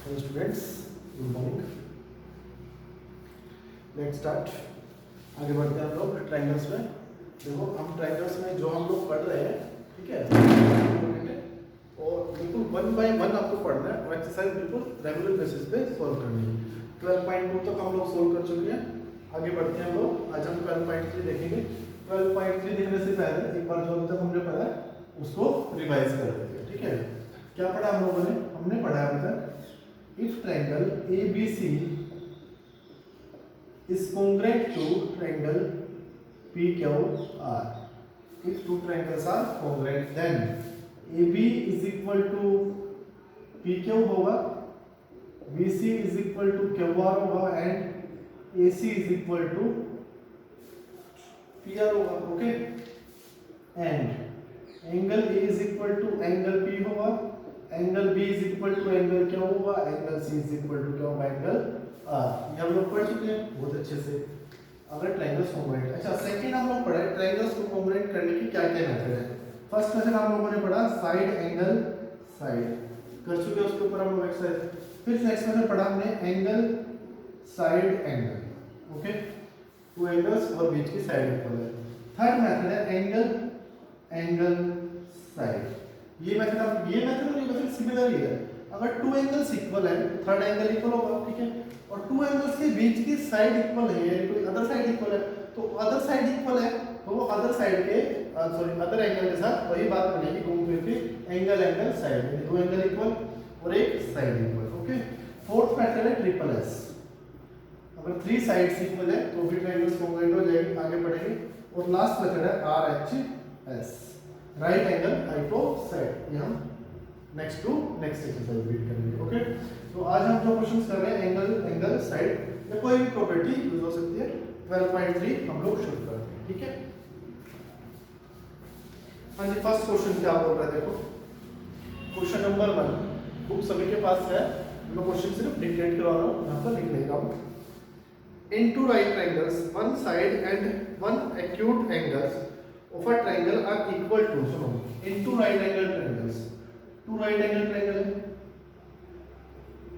Hello students, good morning. Let's start. आगे बढ़ते हैं हम लोग ट्रायंगल्स में। देखो हम ट्रायंगल्स में जो हम लोग पढ़ रहे हैं, ठीक है, और बिल्कुल 1 बाय 1 आपको पढ़ना है और एक्सरसाइज बिल्कुल रेगुलर बेसिस पे सॉल्व करनी है। 12.2 तक हम लोग सॉल्व कर चुके हैं। आगे बढ़ते हैं हम लोग। आज हम 12.3 देखेंगे। 12.3 देखने से पहले एक बार जो अभी तक हमने पढ़ा है उसको रिवाइज कर लेते हैं, ठीक है। क्या पढ़ा हम लोगों ने? हमने पढ़ा अभी तक if triangle ABC is congruent to triangle PQR, if two triangles are congruent then AB is equal to PQ होगा, BC is equal to QR होगा and AC is equal to PR होगा, okay. and angle A is equal to angle P होगा, angle B is equal to angle क्या होगा, angle C is equal to क्या होगा, angle R। ये हम लोग पढ़ चुके हैं बहुत अच्छे से। अगर ट्रायंगल्स कॉन्ग्रुएंट, अच्छा सेकंड हम लोग पढ़े ट्रायंगल्स को कॉन्ग्रुएंट करने की क्या क्या मेथड है। फर्स्ट मेथड हम लोगों ने पढ़ा साइड एंगल साइड, कर चुके हैं उसके ऊपर हम लोग एक्सरसाइज। फिर नेक्स्ट मेथड पढ़ा हमने angle side angle, okay, two angles और बीच की साइड इक्वल है। थर्ड मेथड है एंगल एंगल साइड। ये मेथड और ये मेथड सिमिलर ही है। अगर टू एंगल्स इक्वल है, थर्ड एंगल इक्वल होगा, ठीक है, और टू एंगल्स के बीच की साइड इक्वल है, यानी कोई अदर साइड इक्वल है, तो अदर साइड इक्वल है तो वो अदर साइड के अदर एंगल के साथ वही बात बनेगी, घूम फिर के एंगल एंगल साइड, यानी दो एंगल इक्वल और एक side equal, okay. Fourth method है ट्रिपल एस। अगर थ्री साइड्स इक्वल है तो भी ट्रायंगल्स कॉन्ग्रुएंट हो जाएगी, आगे बढ़ेंगे। और लास्ट मेथड है RHS, राइट एंगल हाइपोसाइड। ये हम नेक्स्ट एक्सरसाइज रीड करेंगे, ओके। तो आज हम जो क्वेश्चंस कर रहे हैं एंगल एंगल साइड या कोई भी प्रॉपर्टी यूज हो सकती है। 12.3 हम लोग शुरू करते हैं, ठीक है। हाँ जी, फर्स्ट क्वेश्चन क्या बोल रहा है, देखो क्वेश्चन नंबर 1 बुक सभी के पास है। मैं क्वेश्चन सिर्फ डिक्टेट करवा रहा हूँ, यहाँ पर लिख लेगा हूँ। In two right triangles one side and one acute angles of a triangle are equal to, सुनो, in two right angle triangles, two right angle triangle है।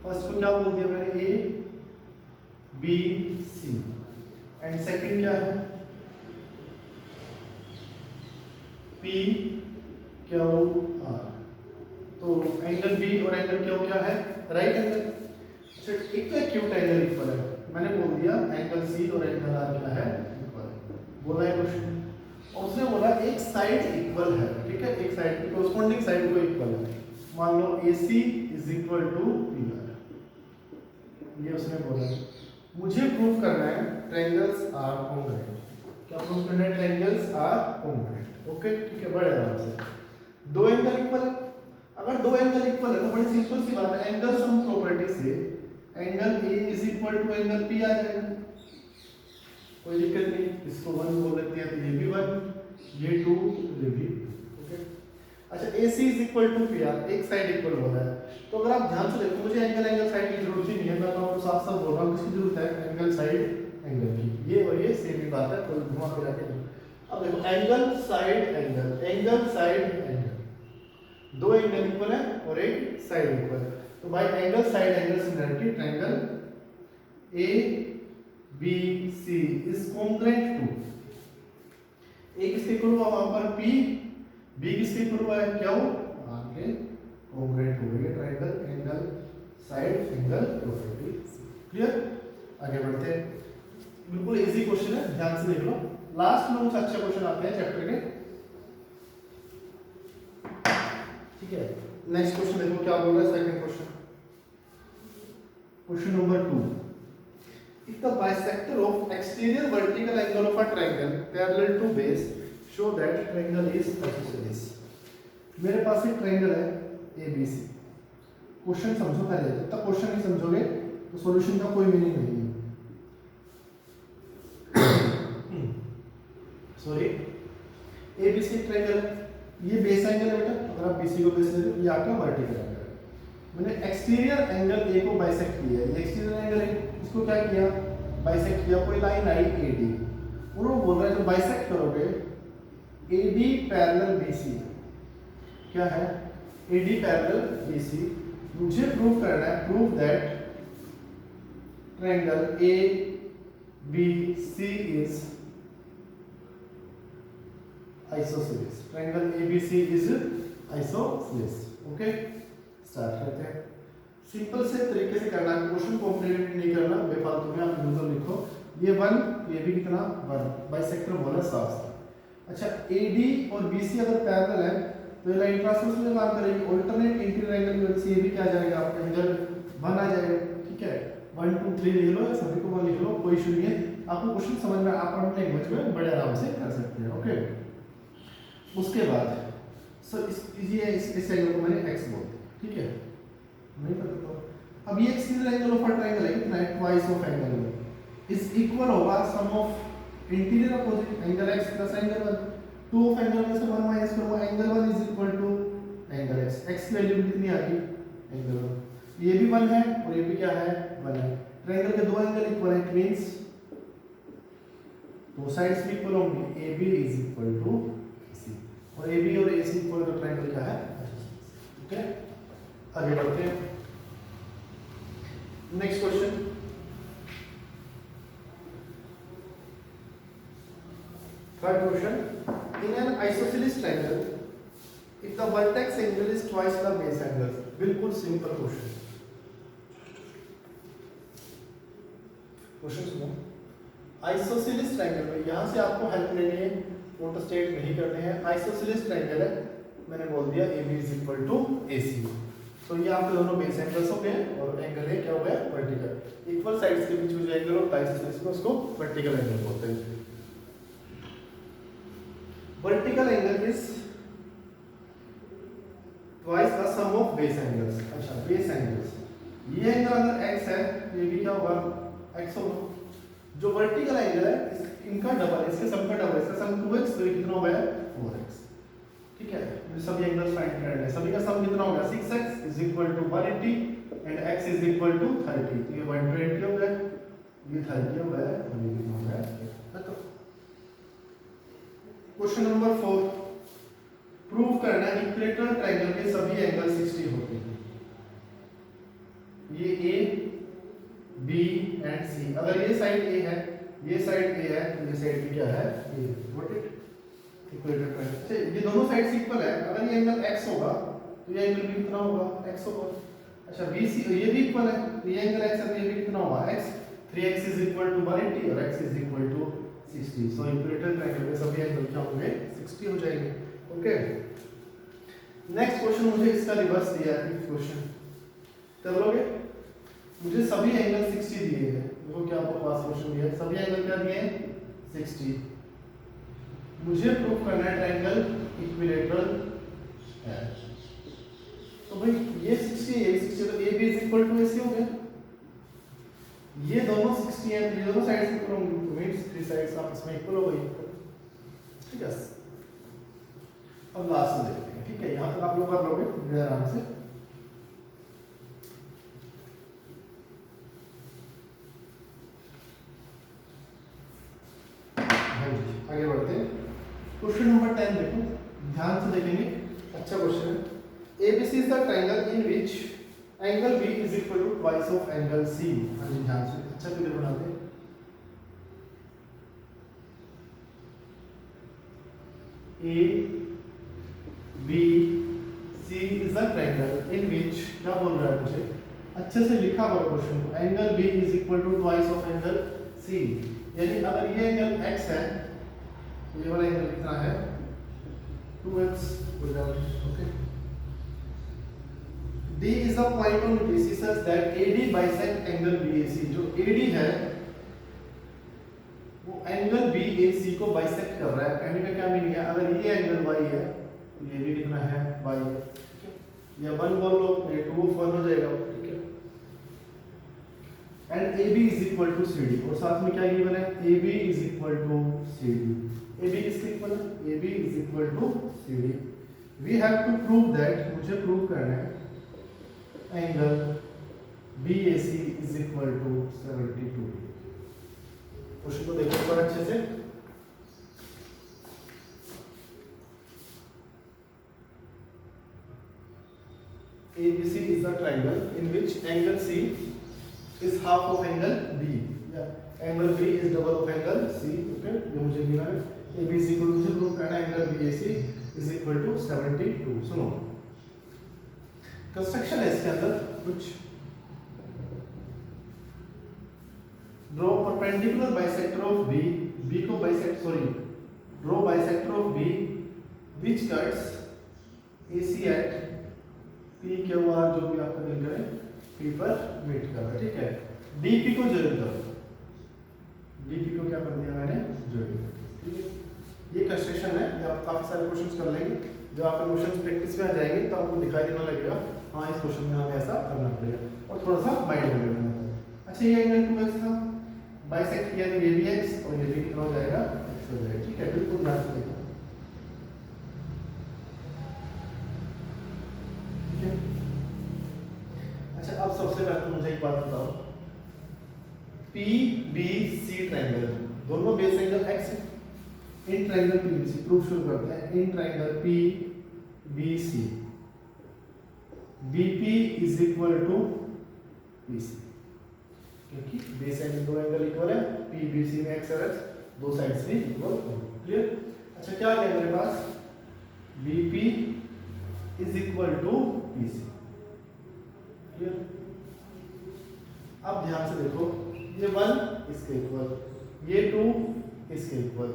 फर्स्ट को क्या बोल दिया मैंने, A B C, and second क्या है, P Q R। तो एंगल B और एंगल Q क्या है, राइट एंगल। अच्छा, एक तो एक्यूट एंगल इक्वल है, मैंने बोल दिया एंगल C और एंगल R क्या है, इक्वल है, बोला है क्वेश्चन। और उसने बोला एक साइड इक्वल है, ठीक है, एक साइड की कोरस्पॉन्डिंग साइड को इक्वल है। मान लो AC is equal to PR, ये उसने बोला। मुझे प्रूव करना है ट्रायंगल्स आर कॉन्ग्रुएंट। क्या प्रूव करना है, ट्रायंगल्स आर कॉन्ग्रुएंट, ओके, ठीक है, बड़े आराम से। दो एंगल इक्वल है, अगर दो एंगल इक्वल है तो बड़ी सिंपल सी बात है, एंगल सम प्रॉपर्टी से angle A is equal to angle P आ जाएगा, कोई दिक्कत नहीं। इसको 1 बोल देते हैं तो ये भी 1, ये 2, ये भी, ओके। अच्छा, AC is equal to PR, एक साइड इक्वल हो रहा है, तो अगर आप ध्यान से देखो मुझे एंगल एंगल साइड की जरूरत ही नहीं है, मैं तो आपको साफ साफ बोल रहा हूँ किसकी जरूरत है, एंगल साइड एंगल की। ये और ये सेम ही बात है, कोई घुमा फिरा के नहीं। अब देखो angle side angle, angle side angle, दो एंगल इक्वल है और एक साइड इक्वल है, तो bye angle side angle similarity triangle ABC is congruent to, एक किसके इक्वल हुआ वहां पर P, B किसके इक्वल हुआ है, Q, R के congruent हो गए triangle angle side angle property. Clear, आगे बढ़ते हैं। बिल्कुल इजी क्वेश्चन है, ध्यान से देख लो। लास्ट में कुछ अच्छे क्वेश्चन आते हैं चैप्टर के, ठीक है। नेक्स्ट क्वेश्चन देखो क्या बोल रहा है, second question, question number 2। If the bisector of exterior vertical angle of a triangle parallel to base show that triangle is isosceles। मेरे पास एक ट्रायंगल है ABC। क्वेश्चन समझो पहले, जब तक क्वेश्चन नहीं समझोगे तो सॉल्यूशन का कोई मीनिंग नहीं है। सॉरी, ABC ट्रायंगल है, ये बेस एंगल है बेटा, अगर आप BC को बेस ले लो, ये आपका वर्टिकल एंगल है। मैंने एक्सटीरियर एंगल A को बाइसेक्ट किया है, ये एक्सटीरियर एंगल है, इसको क्या किया, बाइसेक्ट किया, कोई लाइन आई AD, और वो बोल रहा है जो बाइसेक्ट करोगे AD पैरेलल BC, क्या है AD पैरेलल BC, मुझे प्रूव करना है, prove that triangle A B C is isosceles. Triangle ABC is isosceles. Okay, start करते हैं। सिंपल से तरीके से करना है, क्वेश्चन कॉम्प्लिकेटेड नहीं करना बेफालतू में। आप इधर लिखो ये 1 ये भी कितना 1 बाइसेक्टर बोला साफ साफ। अच्छा AD और BC अगर पैरेलल है तो ये लाइन ट्रांसफर्स में काम करेगी, अल्टरनेट इंटीरियर एंगल की वजह से ये भी क्या आ जाएगा आपका एंगल 1 आ जाएगा। ठीक है 1 2 3 लिख लो, सभी को 1 लिख लो, कोई इशू नहीं है। आपको क्वेश्चन समझ में आप अपने लैंग्वेज में बड़े आराम से कर सकते हैं। ओके, उसके बाद सर इस एंगल को मैंने x बोल दिया। ठीक है, नहीं पता तो अब ये exterior angle of a triangle है कितना है, twice of angle is equal होगा sum of interior opposite angle x plus angle 1। 2 of angle में से 1 माइनस करो, angle 1 is equal to angle x। x की वैल्यू कितनी आ गई एंगल 1। ये भी 1 है और ये भी क्या है 1 है। ट्रायंगल के दो एंगल इक्वल है, इट मींस दो साइड्स भी इक्वल होंगी। AB is equal to AC और AB और AC इक्वल तो ट्रायंगल क्या है। ओके, आगे बढ़ते हैं। Next question, third question, in an isosceles triangle if the vertex angle is twice the base angle. बिल्कुल सिंपल क्वेश्चन। क्वेश्चन सुनो, आइसोसेलेस ट्रायंगल में यहां से आपको हेल्प लेनी है, फोटो स्टेट नहीं करने हैं। आइसोसेलेस ट्रायंगल है, मैंने बोल दिया AB is equal to AC। तो ये आपके दोनों बेस एंगल्स हो गए और एंगल है क्या हो गया वर्टिकल। इक्वल साइड्स के बीच में जो एंगल होता है आइसोसेलेस में उसको वर्टिकल एंगल बोलते हैं। Vertical angle is twice the sum of base angles. अच्छा बेस एंगल्स, ये एंगल अगर x है ये भी क्या होगा x होगा। जो वर्टिकल एंगल है इनका डबल, इसके सम का डबल, इसका सम 2x तो ये कितना हो गया 4x। ठीक है, मुझे सभी एंगल्स फाइंड करने हैं। सभी का सम कितना होगा 6x is equal to 180 and x is equal to 30। तो ये 120 हो गया, ये 30 हो गया और ये कितना हो गया। तो क्वेश्चन नंबर 4, प्रूव करना है इक्विलैटरल ट्रायंगल के सभी एंगल 60 होते हैं। ये A B एंड C, अगर ये साइड A है ये साइड A है तो ये साइड भी क्या है A। Got it, equilateral triangle. ये दोनों साइड्स इक्वल है, अगर ये एंगल x होगा तो ये एंगल भी कितना होगा x होगा। अच्छा BC ये भी इक्वल है, तो ये एंगल x है तो ये भी कितना होगा x। 3x is equal to 180 और x is equal to 60। So equilateral triangle के सभी एंगल क्या होंगे 60 हो जाएंगे। ओके, नेक्स्ट क्वेश्चन मुझे इसका रिवर्स दिया है। फिफ्थ क्वेश्चन कर लोगे, मुझे सभी एंगल 60 दिए हैं। देखो क्या आपको पास क्वेश्चन दिया है, सभी एंगल क्या दिए हैं 60। मुझे प्रूव करना है ट्रायंगल इक्विलैटरल है। तो भाई ये 60 है, 60 तो AB is equal to AC हो गया। ये दोनों 60 हैं तो ये दोनों साइड्स इक्वल होंगी, तो मींस थ्री साइड्स आपस में इक्वल हो गई। ठीक है, अब लास्ट में देखते हैं। ठीक है, यहां तक आप लोग कर लोगे बड़े आराम से। आगे बढ़ते हैं। क्वेश्चन नंबर 10 देखो, ध्यान से देखेंगे, अच्छा क्वेश्चन है। ABC is the triangle in which angle B is equal to twice of angle C। हाँ जी ध्यान से, अच्छा क्लियर बनाते हैं। A B C is the triangle in which, क्या बोल रहा है मुझे अच्छे से लिखा हुआ क्वेश्चन को, angle B is equal to twice of angle C। यानी अगर ये एंगल x है ये वाला एंगल कितना है 2x। Okay, D is the point on BC such that AD bisect angle BAC। जो AD है वो एंगल BAC को बाइसेक्ट कर रहा है। कहने का क्या मीनिंग है, अगर ये एंगल y है तो ये भी कितना है y है। ठीक है, या 1 बोल लो, ये 2 of 1 हो जाएगा। ठीक है, and AB is equal to CD और साथ में क्या गिवन है AB is equal to CD। AB किसके इक्वल है, AB is equal to CD। We have to prove that, मुझे प्रूव करना है angle BAC is equal to 72। Question को देखो थोड़ा अच्छे से। ABC is a triangle in which angle C is half of angle B. Yeah, angle B is double of angle C. Okay, ये मुझे गिना है. ABC को मुझे प्रूव करना है angle BAC is equal to 72. सुनो, कंस्ट्रक्शन है इसके अंदर कुछ. Draw perpendicular bisector of B. B को bisect, sorry, draw bisector of B which cuts AC at P Q R जो भी आपका दिल करे P पर मीट कर रहा है. ठीक है, DP को ज्वाइन करो. DP को क्या कर दिया मैंने, ज्वाइन. ठीक है, ये कंस्ट्रक्शन है. ये आप काफी सारे क्वेश्चंस कर लेंगे. जब आपके क्वेश्चंस प्रैक्टिस में आ जाएंगे तो आपको दिखाई देना लगेगा हाँ इस क्वेश्चन में हमें ऐसा करना पड़ेगा और थोड़ा सा माइंड में लेना है. अच्छा, ये एंगल 2x था, बाइसेक्ट किया तो ये भी x और ये भी कितना हो जाएगा, x हो जाएगा. ठीक है, बिल्कुल ध्यान से देखो. अच्छा, अब सबसे पहले मुझे एक बात बताओ, PBC ट्रायंगल दोनों बेस एंगल x है. इन ट्रायंगल PBC प्रूफ शुरू करते हैं. In triangle PBC BP is equal to PC, क्योंकि बेस एंगल दो एंगल इक्वल है. PBC में x और x दो साइड्स भी इक्वल है. क्लियर. अच्छा, क्या है मेरे पास, BP is equal to PC. अब ध्यान से देखो, ये 1 इसके इक्वल, ये 2 इसके इक्वल.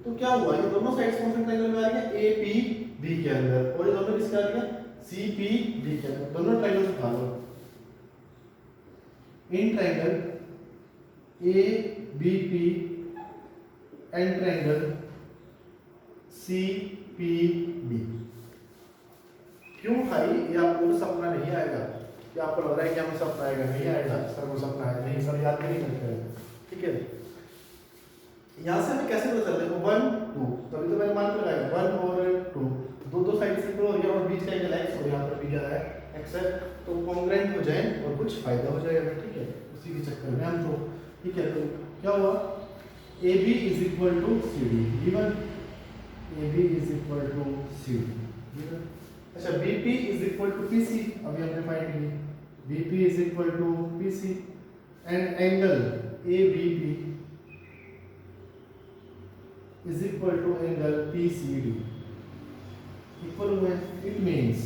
तो क्या हुआ, ये दोनों साइड्स कौन से ट्रायंगल में आ गया, APB के अंदर, और ये दोनों किसके आ गया, CPD के अंदर. दोनों ट्रायंगल उठा लो. In triangle ABP and triangle CPD. क्यों भाई, ये आपको सपना नहीं आएगा कि आपको लग रहा है कि हमें सपना आएगा, नहीं आएगा. सर वो सपना है नहीं, सर याद नहीं करते हैं. ठीक है, यहाँ से हमें कैसे पता चलता है, 1 2, तभी तो मैंने मान के लगाया 1 और 2, दो साइड से इक्वल हो गया और बीच का एंगल x और यहाँ पर भी क्या है, x है. तो कॉन्ग्रुएंट हो जाए और कुछ फायदा हो जाएगा. ठीक है, उसी के चक्कर में हम तो. ठीक है, तो क्या हुआ, AB is equal to CD गिवन. AB is equal to CD गिवन. अच्छा, BP is equal to PC, अभी हमने फाइंड की. BP is equal to PC and angle ABP is equal to angle PCD equal हुए. It means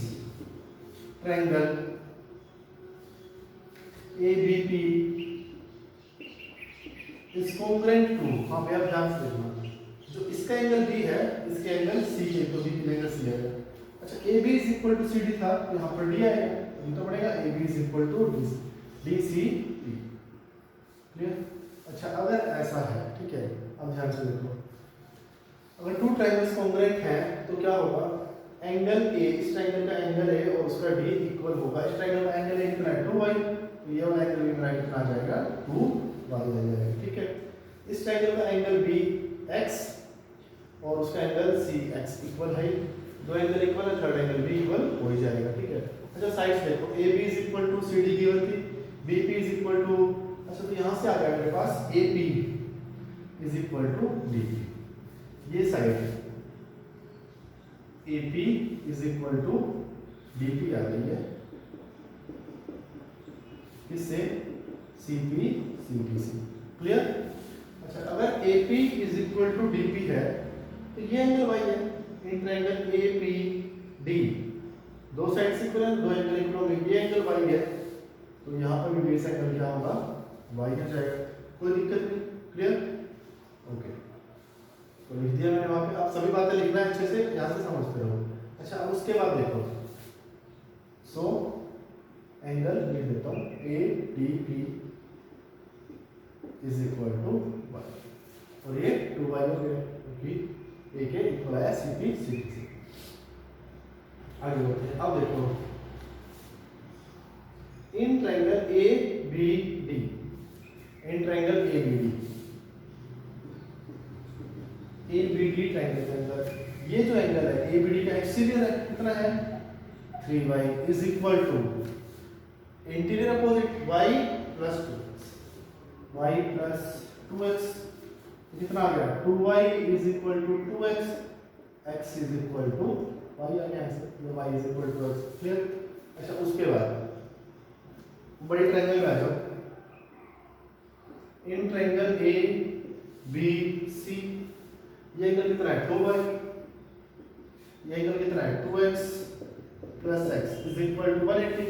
triangle ABP is congruent to, हाँ भैया ध्यान से देखना, जो इसका एंगल B है इसके एंगल C है, तो B की एंगल C है. अच्छा, AB is equal to CD था, तो यहाँ पर D आएगा, ये तो पड़ेगा AB is equal to DCP. Clear. अच्छा, अगर ऐसा है, ठीक है, अब ध्यान से देखो, अगर टू ट्रायंगल्स कॉन्ग्रुएंट हैं तो क्या होगा, एंगल A, इस ट्रायंगल का एंगल A और उसका D इक्वल होगा. इस ट्रायंगल का एंगल A कितना है, 2y, तो ये वाला एंगल कितना आ जाएगा, 2y आ जाएगा. ठीक है, इस ट्रायंगल का एंगल B x और उसका एंगल C x इक्वल है. दो एंगल इक्वल है, थर्ड एंगल भी इक्वल हो ही जाएगा. ठीक है. अच्छा, साइड्स देखो, AB is equal to CD given थी, BP इज इक्वल टू, अच्छा तो यहाँ से आ गया मेरे पास AP is equal to DP. ये side AP is equal to DP आ गई है, इससे CP CPC. क्लियर. अच्छा, अगर AP is equal to DP है तो ये एंगल y है. इन ट्रायंगल APD दो साइड इक्वल है, दो एंगल इक्वल होंगे, ये एंगल y है, तो यहाँ पर भी बेस एंगल क्या होगा, y हो जाएगा. कोई दिक्कत नहीं. क्लियर. ओके, तो लिख दिया मैंने वहाँ पे. आप सभी बातें लिखना है अच्छे से, यहाँ से समझते रहो. अच्छा, अब उसके बाद देखो, सो एंगल लिख देता हूँ ADP is equal to y, और ये 2y हो गया क्योंकि A के इक्वल है CP CPC. आगे बढ़ते हैं. अब देखो, in triangle ABD, in triangle ABD triangle के अंदर ये जो एंगल है ABD का एक्सटीरियर है, कितना है, 3y is equal to interior opposite y plus 2x, y plus 2x कितना आ गया, 2y is equal to 2x, x is equal to y आ गया आंसर, ये y is equal to x. Clear. अच्छा उसके बाद बड़े ट्रायंगल में आ जाओ। इन ट्रायंगल ए बी सी, ये एंगल कितना है 2y, ये एंगल कितना है 2x plus x is equal to 180।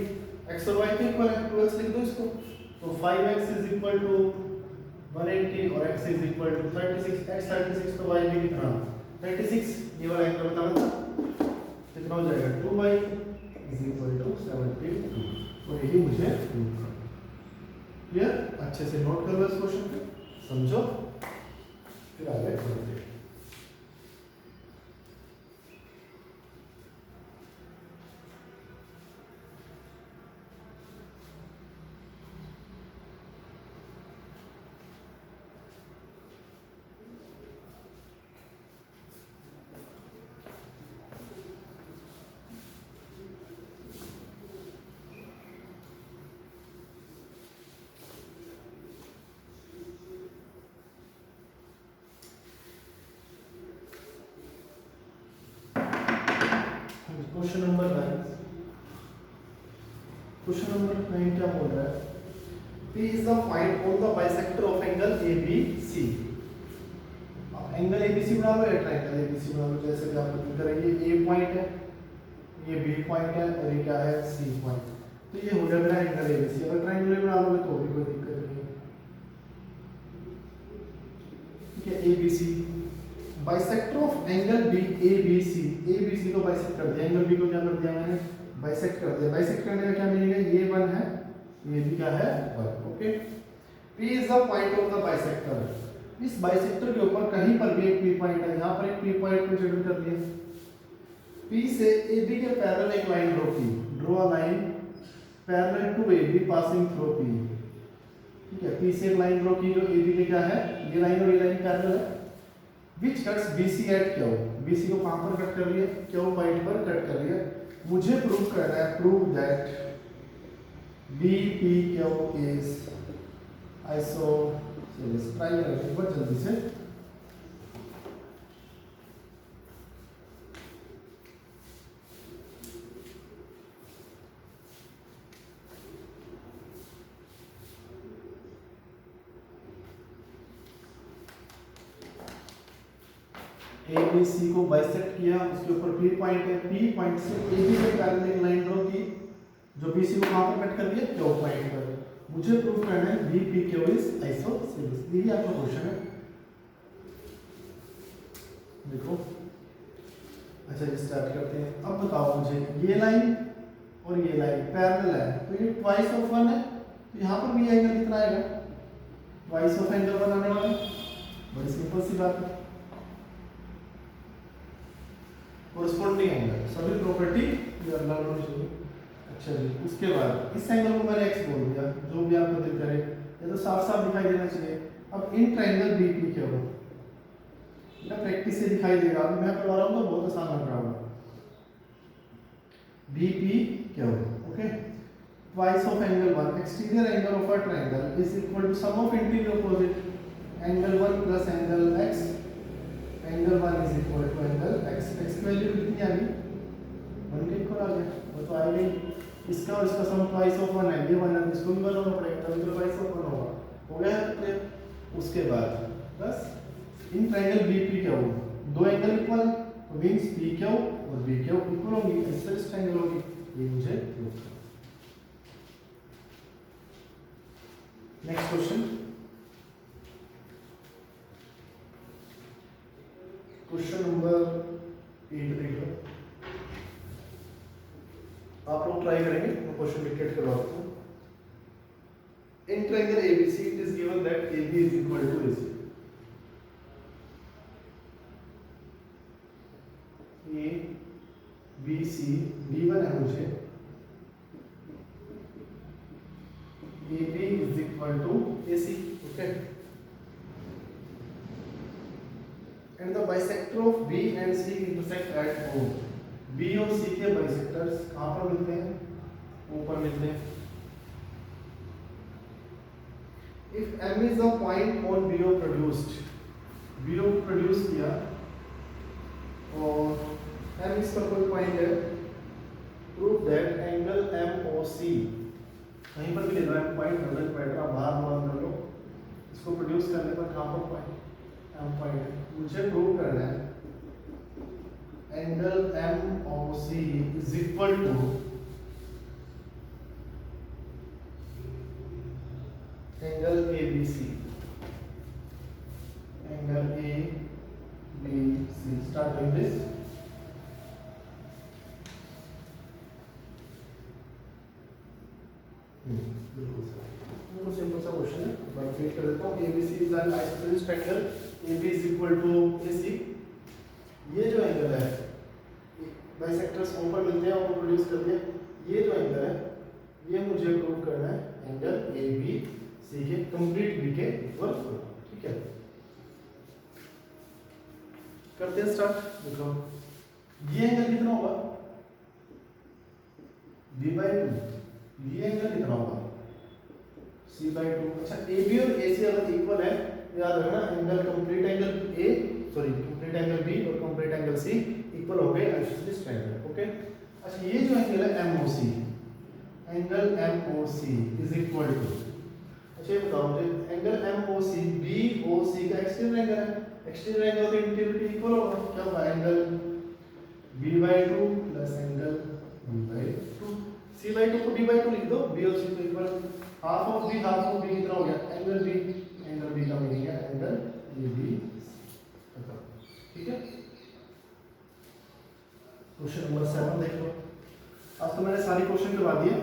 x और y के इक्वल है, 2x लिख दो इसको, तो 5x इज इक्वल टू 180 और x is equal to 36। x 36 तो y भी कितना 36, ये वाला एंगल बताना कितना हो जाएगा 2y इज इक्वल टू 72, और यही मुझे क्लियर। अच्छे से नोट कर लो इस क्वेश्चन को, समझो, फिर आगे बढ़ते हैं। क्वेश्चन नंबर 9, क्वेश्चन नंबर 9 क्या बोल रहा है, P is the point on the bisector of angle ABC। अब एंगल ABC बना लो या ट्रायंगल ABC बना लो, जैसे कि आप दिख रहा है ये A पॉइंट है, ये B पॉइंट है और ये क्या है C पॉइंट, तो ये हो गया मेरा एंगल ABC। अगर ट्रायंगल बना लोगे तो भी कोई दिक्कत नहीं है, ठीक है। ABC bisector of angle B ABC, ABC को बाइसेक्ट कर दिया, एंगल B को क्या कर दिया मैंने बाइसेक्ट कर दिया। बाइसेक्ट करने में क्या मिलेगा, ये 1 है, ये भी क्या है 1, okay. P is the point of the bisector, इस बाइसेक्टर के ऊपर कहीं पर भी एक P पॉइंट है, यहाँ पर एक P पॉइंट कंसीडर कर लिया। P से AB के पैरेलल एक लाइन ड्रॉ की, draw a line parallel to AB passing through P, ठीक है। P से एक लाइन ड्रॉ की जो AB के क्या है, ये लाइन और ये लाइन पैरेलल है। Which cuts BC at Q, BC को कहाँ पर कट कर लिया, Q पॉइंट पर कट कर लिया। मुझे प्रूव करना है, prove that BPQ is isosceles। Try करेंगे एक बार जल्दी से। ABC को बाइसेक्ट किया, उसके ऊपर P पॉइंट है, P पॉइंट से AB के पैरेलल एक लाइन ड्रॉ की जो BC को कहां पर कट कर दिया Q पॉइंट पर। मुझे प्रूव करना है BPQ इज आइसोसेलेस, ये आपका क्वेश्चन है, देखो। अच्छा ये स्टार्ट करते हैं। अब बताओ मुझे, ये लाइन और ये लाइन पैरेलल है, तो ये ट्वाइस ऑफ 1 है, तो यहाँ पर भी एंगल कितना आएगा, ट्वाइस ऑफ एंगल बनाने वाला। बड़ी सिंपल सी बात है, कोरिस्पोंडिंग एंगल, सभी प्रॉपर्टी लर्न होनी चाहिए। अच्छा जी, उसके बाद इस एंगल को मैंने x बोल दिया, जो भी आपको दिख करे, ये तो साफ साफ दिखाई देना चाहिए। अब इन ट्रायंगल BP क्या हो, ये प्रैक्टिस से दिखाई देगा, अभी मैं करवा रहा हूँ तो बहुत आसान लग रहा होगा। BP क्या हो, okay. Twice of angle 1, exterior angle of a triangle is equal to sum of interior opposite angle 1 plus angle x, angle 1 is equal to angle x। x की वैल्यू कितनी आ गई, 1 के इक्वल आ गया, वो तो आ गई। इसका और इसका सम ट्वाइस ऑफ 1 है, ये 1 है, इसको भी बनाना पड़ेगा, तभी तो ट्वाइस ऑफ 1 होगा, हो गया है। उसके बाद बस इन ट्रायंगल BP क्या हो, दो एंगल इक्वल है, तो मींस PQ और BQ इक्वल होंगी, आइसोसेलेस ट्रायंगल होगी, ये मुझे प्रूव करना। नेक्स्ट क्वेश्चन, क्वेश्चन नंबर 8 देख लो, आप लोग ट्राई करेंगे, मैं क्वेश्चन डिक्टेट करवाता हूँ। In triangle ABC it is given that AB is equal to AC। A BC B1 है मुझे, AB is equal to AC, okay. And the bisector of B and C intersect at O। B और C के bisectors कहाँ पर मिलते हैं, ऊपर मिलते हैं। If M is the point on BO produced, BO produce किया और M इस पर कोई पॉइंट है, प्रूव दैट एंगल MOC, कहीं पर भी ले लो एम पॉइंट, डजंट मैटर, आप बाहर मान कर लो, इसको प्रोड्यूस करने पर कहाँ पर पॉइंट एम पॉइंट, मुझे प्रूव करना है angle MOC is equal to angle ABC, angle ABC, start doing this. बिल्कुल सिंपल सा क्वेश्चन है, मैं फिट कर देता हूँ। ABC is an isosceles triangle, AB is equal to AC। ये जो एंगल है, बाइसेक्टर्स ऊपर मिलते हैं और प्रोड्यूस करते हैं, ये जो एंगल है ये मुझे प्रूव करना है एंगल ABC के कंप्लीट बी के इक्वल होगा, ठीक है। करते हैं स्टार्ट। देखो ये एंगल कितना होगा, B/2, ये एंगल कितना होगा C/2। अच्छा AB और AC अगर इक्वल है, याद रखना angle complete angle complete angle B और कंप्लीट एंगल C इक्वल हो गए आइसोसेलेस ट्रायंगल, ओके। अच्छा ये जो एंगल है MOC, angle MOC is equal to, अच्छा ये बताओ मुझे एंगल MOC BOC का एक्सटीरियर एंगल है, एक्सटीरियर एंगल तो इंटीरियर के इक्वल होगा, क्या होगा angle B/2 plus angle B/2, C/2 को B/2 लिख दो, B और C को इक्वल, हाफ ऑफ B कितना हो गया एंगल B का मीनिंग है एंगल AB, ठीक है। क्वेश्चन नंबर 7 देख लो। आज तो मैंने सारी क्वेश्चन करवा दिए,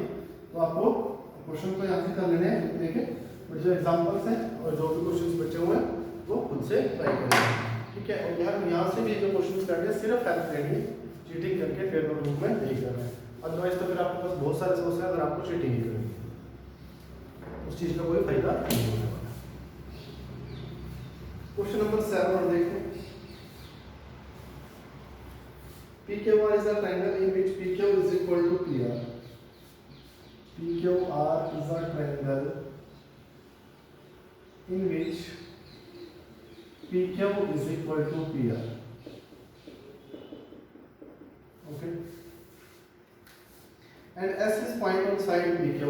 तो आपको क्वेश्चन को यहाँ से कर लेने हैं, देखिए बट जो एग्जांपल्स हैं और जो भी क्वेश्चंस बचे हुए हैं वो खुद से ट्राई करेंगे, ठीक है। और यहाँ से भी जो क्वेश्चंस करने हैं सिर्फ हेल्प लेनी है, चीटिंग करके फेयर नोटबुक में नहीं करना है, अदरवाइज तो फिर आपके पास बहुत सारे सोर्स हैं, अगर आपको चीटिंग ही करनी है उस चीज़ का कोई फायदा नहीं होने वाला। क्वेश्चन नंबर 7 और देखो, PQR is a triangle in which PQ is equal to PR. PQR is a triangle in which PQ is equal to PR. Okay. And S is point on side PQ.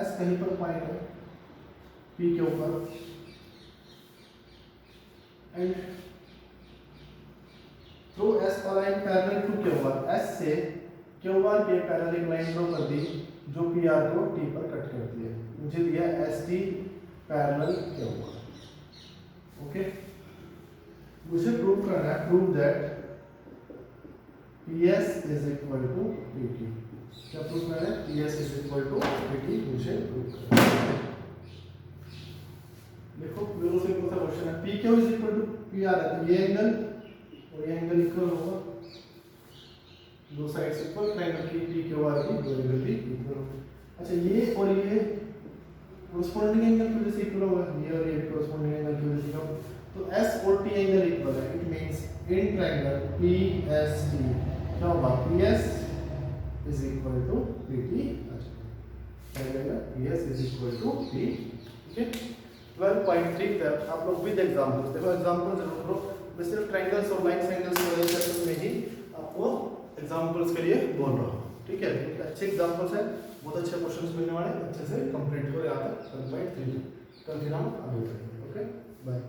S कहीं पर point है PQ पर, and through S a line parallel to QR, S से QR के parallel एक line draw कर दी जो PR को T पर कट करती है, मुझे दिया ST पैरेलल QR, ओके। मुझे प्रूव करना है, prove that PS is equal to PT। क्या प्रूव करना है, PS is equal to PT मुझे प्रूव करना है। देखो बिल्कुल सिंपल सा क्वेश्चन है, PQ is equal to PR है, तो ये एंगल और ये एंगल इक्वल होगा, दो साइड्स इक्वल, ट्रायंगल की PQR की दो एंगल भी इक्वल होगा। अच्छा ये और ये कोरस्पोंडिंग एंगल की वजह से इक्वल होगा, ये और ये कोरस्पोंडिंग एंगल की वजह से इक्वल, तो S और T एंगल इक्वल है, it means in triangle PST क्या होगा, PS is equal to PT, triangle PS is equal to P, ठीक है। 12.3 तक आप लोग विद एग्जांपल्स, देखो एग्जांपल जरूर करो, मैं सिर्फ ट्रायंगल्स और लाइन एंगल्स वाले चैप्टर में ही आपको एग्जांपल्स के लिए बोल रहा हूँ, ठीक है। अच्छे एग्जांपल्स हैं, बहुत अच्छे क्वेश्चंस मिलने वाले हैं, अच्छे से कंप्लीट करो यहाँ तक 12.3। कल फिर हम आगे बढ़ेंगे, ओके बाय।